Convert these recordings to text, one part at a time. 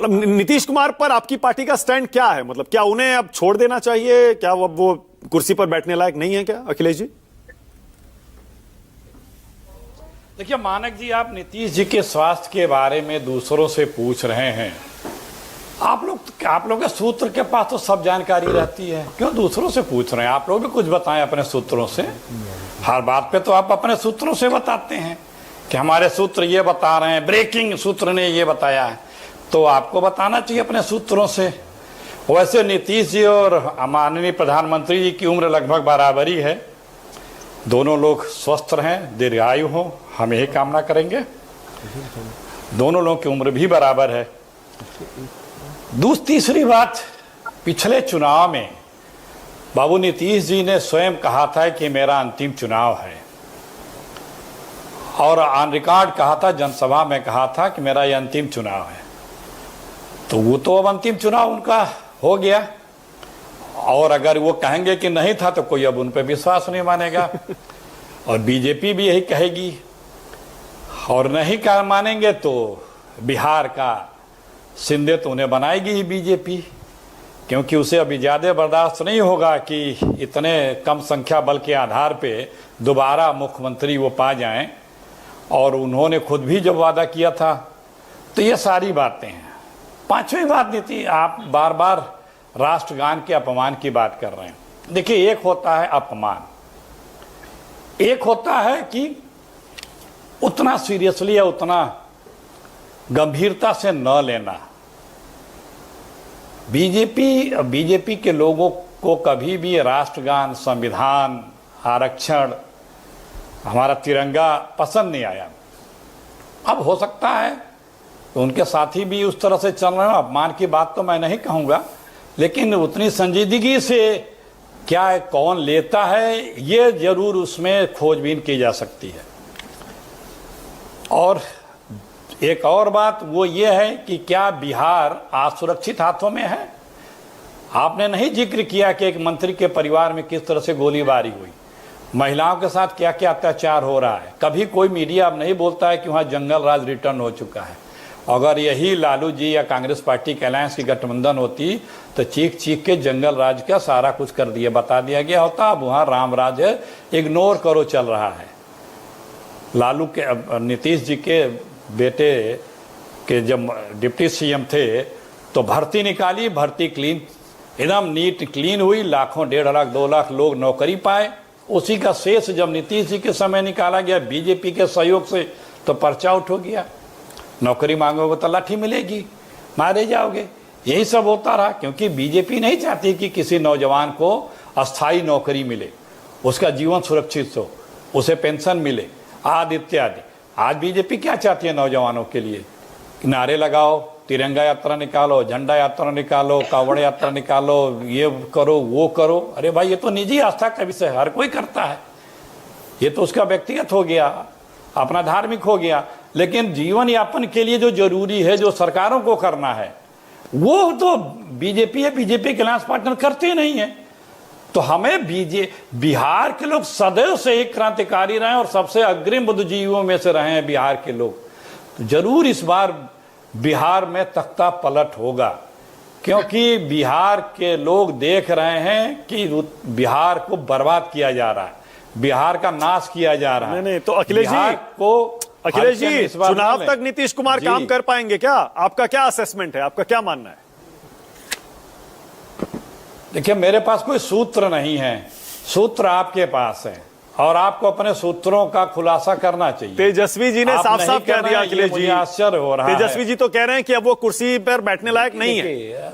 मतलब नीतीश कुमार पर आपकी पार्टी का स्टैंड क्या है? मतलब क्या उन्हें अब छोड़ देना चाहिए? क्या वो कुर्सी पर बैठने लायक नहीं है क्या अखिलेश जी? देखिए मानक जी, आप नीतीश जी के स्वास्थ्य के बारे में दूसरों से पूछ रहे हैं। आप लोग के सूत्र के पास तो सब जानकारी रहती है, क्यों दूसरों से पूछ रहे हैं? आप लोग भी कुछ बताएं अपने सूत्रों से। हर बात पे तो आप अपने सूत्रों से बताते हैं कि हमारे सूत्र ये बता रहे हैं, ब्रेकिंग सूत्र ने ये बताया है, तो आपको बताना चाहिए अपने सूत्रों से। वैसे नीतीश जी और माननीय प्रधानमंत्री जी की उम्र लगभग बराबरी है। दोनों लोग स्वस्थ रहें, दीर्घायु हो, हम यही कामना करेंगे। दोनों लोगों की उम्र भी बराबर है। तीसरी बात, पिछले चुनाव में बाबू नीतीश जी ने स्वयं कहा था कि मेरा अंतिम चुनाव है, और ऑन रिकॉर्ड कहा था, जनसभा में कहा था कि मेरा ये अंतिम चुनाव है। तो वो तो अब अंतिम चुनाव उनका हो गया, और अगर वो कहेंगे कि नहीं था तो कोई अब उन पर विश्वास नहीं मानेगा, और बीजेपी भी यही कहेगी, और नहीं मानेंगे तो बिहार का शिंदे तो उन्हें बनाएगी ही बीजेपी, क्योंकि उसे अभी ज़्यादा बर्दाश्त नहीं होगा कि इतने कम संख्या बल के आधार पे दोबारा मुख्यमंत्री वो पा जाएं, और उन्होंने खुद भी जब वादा किया था। तो ये सारी बातें हैं। पांचवी बात नीति, आप बार बार राष्ट्रगान के अपमान की बात कर रहे हैं। देखिए, एक होता है अपमान, एक होता है कि उतना सीरियसली या उतना गंभीरता से न लेना। बीजेपी के लोगों को कभी भी राष्ट्रगान, संविधान, आरक्षण, हमारा तिरंगा पसंद नहीं आया। अब हो सकता है तो उनके साथी भी उस तरह से चल रहे हैं। अपमान की बात तो मैं नहीं कहूँगा, लेकिन उतनी संजीदगी से क्या कौन लेता है, ये जरूर उसमें खोजबीन की जा सकती है। और एक और बात वो ये है कि क्या बिहार आज सुरक्षित हाथों में है? आपने नहीं जिक्र किया कि एक मंत्री के परिवार में किस तरह से गोलीबारी हुई, महिलाओं के साथ क्या क्या अत्याचार हो रहा है। कभी कोई मीडिया अब नहीं बोलता है कि वहाँ जंगल राज रिटर्न हो चुका है। अगर यही लालू जी या कांग्रेस पार्टी के अलायंस की गठबंधन होती तो चीख चीख के जंगल राज का सारा कुछ कर दिया, बता दिया गया होता। अब वहाँ राम राज है, इग्नोर करो चल रहा है। लालू के नीतीश जी के बेटे के जब डिप्टी सीएम थे तो भर्ती निकाली, भर्ती क्लीन, एकदम नीट क्लीन हुई, लाखों, 1.5 लाख 2 लाख लोग नौकरी पाए। उसी का शेष जब नीतीश जी के समय निकाला गया बीजेपी के सहयोग से तो पर्चा उठ हो गया। नौकरी मांगोगे तो लाठी मिलेगी, मारे जाओगे। यही सब होता रहा, क्योंकि बीजेपी नहीं चाहती कि किसी नौजवान को अस्थाई नौकरी मिले, उसका जीवन सुरक्षित हो, उसे पेंशन मिले, आदि इत्यादि। आज बीजेपी क्या चाहती है नौजवानों के लिए? नारे लगाओ, तिरंगा यात्रा निकालो, झंडा यात्रा निकालो, कावड़ यात्रा निकालो, ये करो वो करो। अरे भाई, ये तो निजी आस्था का विषय है, हर कोई करता है, ये तो उसका व्यक्तिगत हो गया, अपना धार्मिक हो गया। लेकिन जीवन यापन के लिए जो जरूरी है, जो सरकारों को करना है, वो तो बीजेपी है, बीजेपी के अलायंस पार्टनर करते नहीं है। तो हमें बिहार के लोग सदैव से एक क्रांतिकारी रहे और सबसे अग्रिम बुद्धिजीवियों में से रहे हैं बिहार के लोग। तो जरूर इस बार बिहार में तख्ता पलट होगा, क्योंकि बिहार के लोग देख रहे हैं कि बिहार को बर्बाद किया जा रहा है, बिहार का नाश किया जा रहा है। नहीं, तो अखिलेश जी चुनाव तक नीतीश कुमार काम कर पाएंगे क्या? आपका क्या असेसमेंट है, आपका क्या मानना है? देखिए, मेरे पास कोई सूत्र नहीं है, सूत्र आपके पास है, और आपको अपने सूत्रों का खुलासा करना चाहिए। तेजस्वी जी ने साफ साफ कह दिया अखिलेश जी, आश्चर्य हो रहा है। तेजस्वी जी तो कह रहे हैं कि अब वो कुर्सी पर बैठने लायक नहीं है।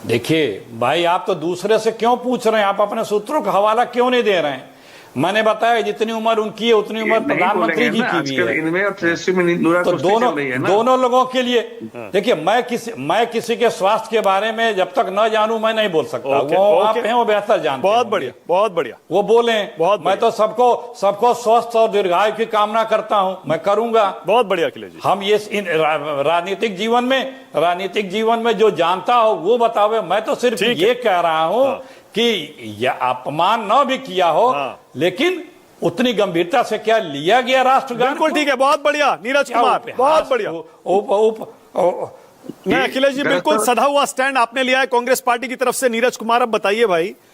देखिए भाई, आप तो दूसरे से क्यों पूछ रहे हैं? आप अपने सूत्रों का हवाला क्यों नहीं दे रहे हैं? मैंने बताया जितनी उम्र उनकी है उतनी उम्र प्रधानमंत्री जी की भी है। इनमें और तेजस्वी में तो दोनों लोगों के लिए देखिए, मैं किसी के स्वास्थ्य के बारे में जब तक न जानूं मैं नहीं बोल सकता। वो आप हैं, वो बेहतर जानते हैं। बहुत बढ़िया, बहुत बढ़िया। वो बोले, मैं तो सबको स्वस्थ और दीर्घायु की कामना करता हूं, मैं करूंगा। बहुत बढ़िया अखिलेश जी। हम ये राजनीतिक जीवन में जो जानता हो वो बतावे। मैं तो सिर्फ ये कह रहा हूं कि यह अपमान न भी किया हो, लेकिन उतनी गंभीरता से क्या लिया गया राष्ट्रगान? बिल्कुल ठीक है, बहुत बढ़िया नीरज क्या कुमार, उपहास? बहुत बढ़िया। नहीं अखिलेश जी, बिल्कुल सधा हुआ स्टैंड आपने लिया है कांग्रेस पार्टी की तरफ से। नीरज कुमार अब बताइए भाई,